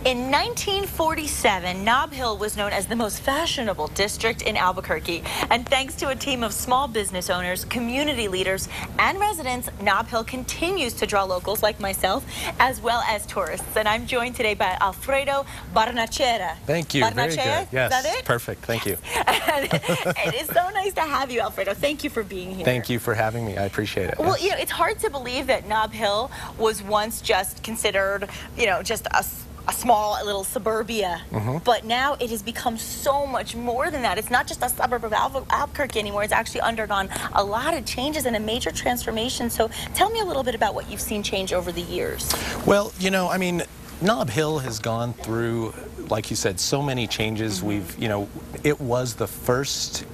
In 1947, Nob Hill was known as the most fashionable district in Albuquerque. And thanks to a team of small business owners, community leaders, and residents, Nob Hill continues to draw locals like myself, as well as tourists. And I'm joined today by Alfredo Barnachera. Thank you. Very good. Yes. Is that it? Perfect. Thank you. And it's so nice to have you, Alfredo. Thank you for being here. Thank you for having me. I appreciate it. Well, yes. you know, it's hard to believe that Nob Hill was once just considered, you know, just a small little suburbia, but now it has become so much more than that. It's not just a suburb of Albuquerque anymore. It's actually undergone a lot of changes and a major transformation. So tell me a little bit about what you've seen change over the years. Well, you know, I mean, Nob Hill has gone through, like you said, so many changes. It was the first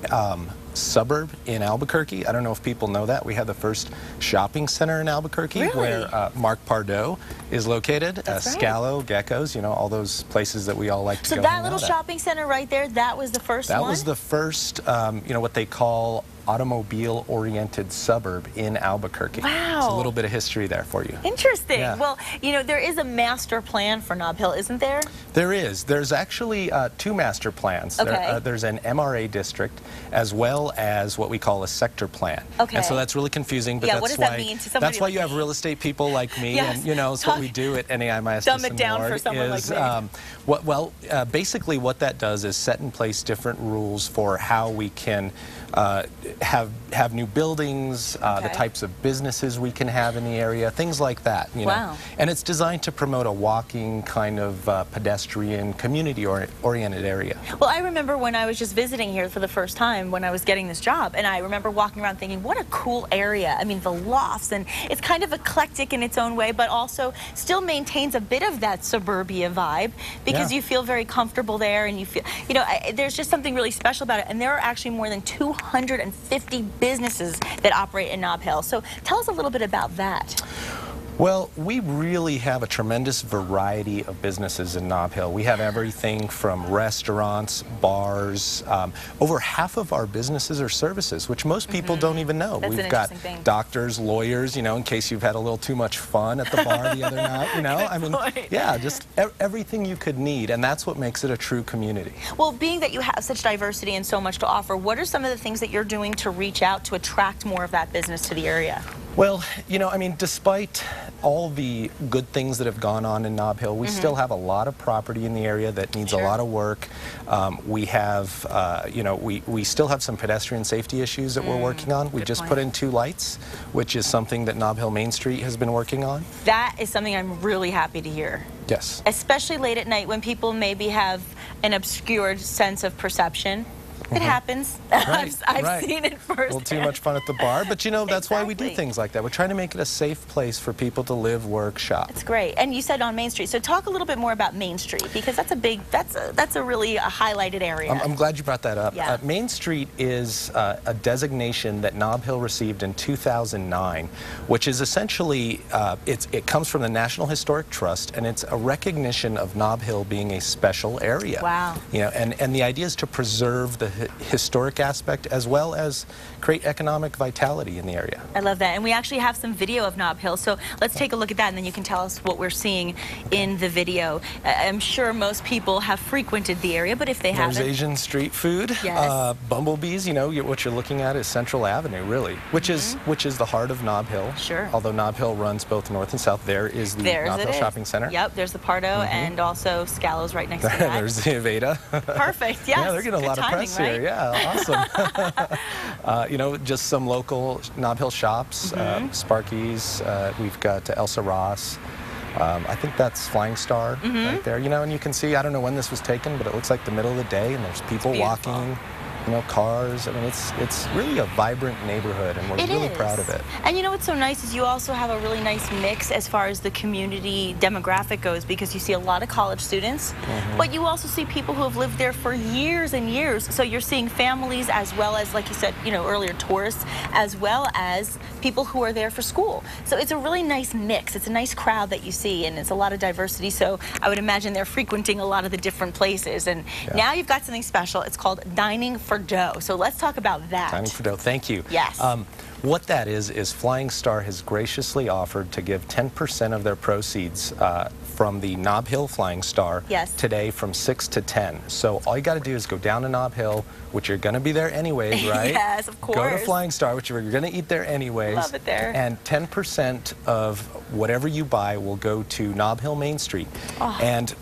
suburb in Albuquerque. I don't know if people know that. We had the first shopping center in Albuquerque where Mark Pardo is located. That's right. Scalo, Geckos, you know, all those places that we all like to go. So that little shopping center right there, that was the first one? That was the first, you know, what they call automobile-oriented suburb in Albuquerque. Wow. It's a little bit of history there for you. Interesting. Yeah. Well, you know, there is a master plan for Nob Hill, isn't there? There is. There's actually two master plans. Okay. There's an MRA district as well as what we call a sector plan. Okay. And so that's really confusing, but Yeah, that's what does why that mean to somebody that's why like you have me? real estate people like me, Yes. and you know, it's what we do at NAIMIS. Dumb it down for someone like me. Basically what that does is set in place different rules for how we can have new buildings, the types of businesses we can have in the area, things like that. You know? And it's designed to promote a walking kind of pedestrian, community-oriented area. Well, I remember when I was just visiting here for the first time when I was getting this job, and I remember walking around thinking, what a cool area. I mean, the lofts, and it's kind of eclectic in its own way, but also still maintains a bit of that suburbia vibe because you feel very comfortable there, and you feel, you know, there's just something really special about it. And there are actually more than 250 businesses that operate in Nob Hill. So tell us a little bit about that. Well, we really have a tremendous variety of businesses in Nob Hill. We have everything from restaurants, bars. Over half of our businesses are services, which most people don't even know. That's We've got doctors, lawyers, you know, in case you've had a little too much fun at the bar the other night, you know. I mean, yeah, just everything you could need, and that's what makes it a true community. Well, being that you have such diversity and so much to offer, what are some of the things that you're doing to reach out to attract more of that business to the area? Well, you know, I mean, despite all the good things that have gone on in Nob Hill, we still have a lot of property in the area that needs a lot of work. We have, you know, we still have some pedestrian safety issues that we're working on. We just put in 2 lights, which is something that Nob Hill Main Street has been working on. That is something I'm really happy to hear. Yes. Especially late at night when people maybe have an obscured sense of perception. It happens. I've seen it firsthand. A little too much fun at the bar, but you know, that's why we do things like that. We're trying to make it a safe place for people to live, work, shop. It's great. And you said on Main Street, so talk a little bit more about Main Street, because that's a big, that's a really highlighted area. I'm glad you brought that up. Yeah. Main Street is a designation that Nob Hill received in 2009, which is essentially, it comes from the National Historic Trust, and it's a recognition of Nob Hill being a special area. Wow. You know, and the idea is to preserve the historic aspect as well as create economic vitality in the area. I love that. And we actually have some video of Nob Hill, so let's take a look at that, and then you can tell us what we're seeing in the video. I'm sure most people have frequented the area, but if they haven't... There's Asian street food. Yes. Bumblebees, you know, what you're looking at is Central Avenue, really, which is the heart of Nob Hill. Sure. Although Nob Hill runs both north and south, there is the Nob Hill Shopping Center. Yep, there's the Pardo, and also Scalo's right next to that. There's the Aveda. Perfect, yes. Yeah, they're getting a lot of press here. Yeah, awesome. You know, just some local Nob Hill shops, Sparky's, we've got Elsa Ross. I think that's Flying Star right there. You know, and you can see, I don't know when this was taken, but it looks like the middle of the day, and there's people walking. You know, cars. I mean, it's really a vibrant neighborhood, and we're really proud of it. And you know what's so nice is you also have a really nice mix as far as the community demographic goes, because you see a lot of college students, but you also see people who have lived there for years and years. So you're seeing families as well as, like you said, you know, earlier, tourists, as well as people who are there for school. So it's a really nice mix. It's a nice crowd that you see, and it's a lot of diversity. So I would imagine they're frequenting a lot of the different places. And now you've got something special. It's called Dining for Dough. So let's talk about that. Dining for Dough, thank you. Yes. What that is Flying Star has graciously offered to give 10% of their proceeds from the Nob Hill Flying Star Yes. today from 6 to 10. So all you got to do is go down to Nob Hill, which you're going to be there anyways, right? Yes, of course. Go to Flying Star, which you're going to eat there anyways. Love it there. And 10% of whatever you buy will go to Nob Hill Main Street. Oh. And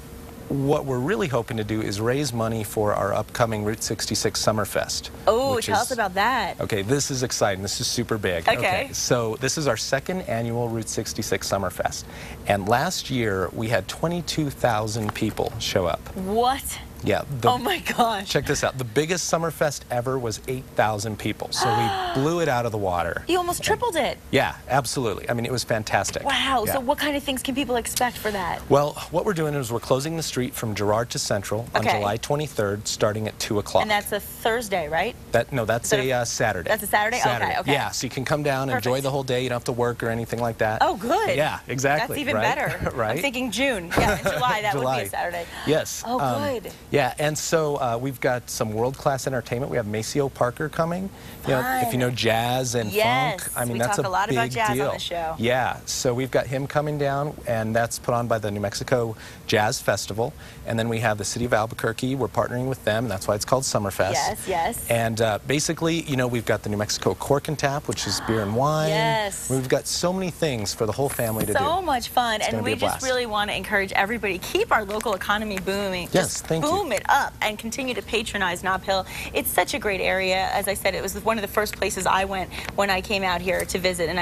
what we're really hoping to do is raise money for our upcoming Route 66 Summerfest. Oh, tell us about that. Okay, this is exciting. This is super big. Okay. So this is our second annual Route 66 Summerfest. And last year, we had 22,000 people show up. What? Yeah. Oh my gosh. Check this out. The biggest Summerfest ever was 8,000 people. So we blew it out of the water. You almost tripled it. Yeah, absolutely. I mean, it was fantastic. Wow. Yeah. So what kind of things can people expect for that? Well, what we're doing is we're closing the street from Girard to Central on Okay. July 23rd, starting at 2 o'clock. And that's a Thursday, right? No, that's a Saturday. That's a Saturday? Okay, okay. Yeah, so you can come down, enjoy Perfect. the whole day. You don't have to work or anything like that. Oh, good. Yeah, exactly. That's even right? better. Right? I'm thinking June. Yeah, in July, that would July. be a Saturday. Yes. Oh, good. Yeah, and so we've got some world-class entertainment. We have Maceo Parker coming. You know, if you know jazz and Yes, funk, I mean, we that's talk a lot about big jazz on deal. the show. Yeah, so we've got him coming down, and that's put on by the New Mexico Jazz Festival. And then we have the City of Albuquerque. We're partnering with them, and that's why it's called Summerfest. Yes, yes. And basically, you know, we've got the New Mexico Cork and Tap, which is beer and wine. Yes. We've got so many things for the whole family to do. So much fun, It's and gonna be we a just blast. really want to encourage everybody, keep our local economy booming. Yes, Just thank you. boom it up and continue to patronize Nob Hill. It's such a great area. As I said, it was one of the first places I went when I came out here to visit, and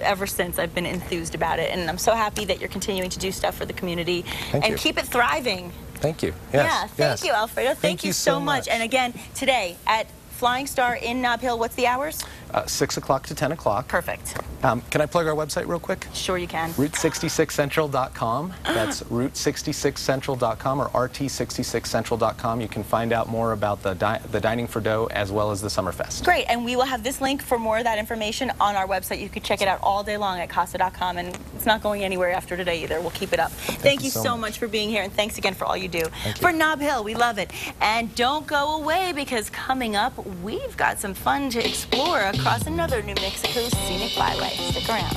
ever since I've been enthused about it, and I'm so happy that you're continuing to do stuff for the community Thank and you. keep it thriving. Thank you. Yes, Yeah, thank yes. you, Alfredo. Thank you so much. And again, today at Flying Star in Nob Hill, what's the hours? 6 o'clock to 10 o'clock. Perfect. Can I plug our website real quick? Sure you can. Route66central.com. That's Route66central.com or RT66central.com. You can find out more about the Dining for Dough as well as the Summerfest. Great, and we will have this link for more of that information on our website. You could check it out all day long at Casa.com, and it's not going anywhere after today either. We'll keep it up. Thank you so much for being here, and thanks again for all you do. For Nob Hill, we love it. And don't go away, because coming up, we've got some fun to explore across another New Mexico scenic byway. Stick around.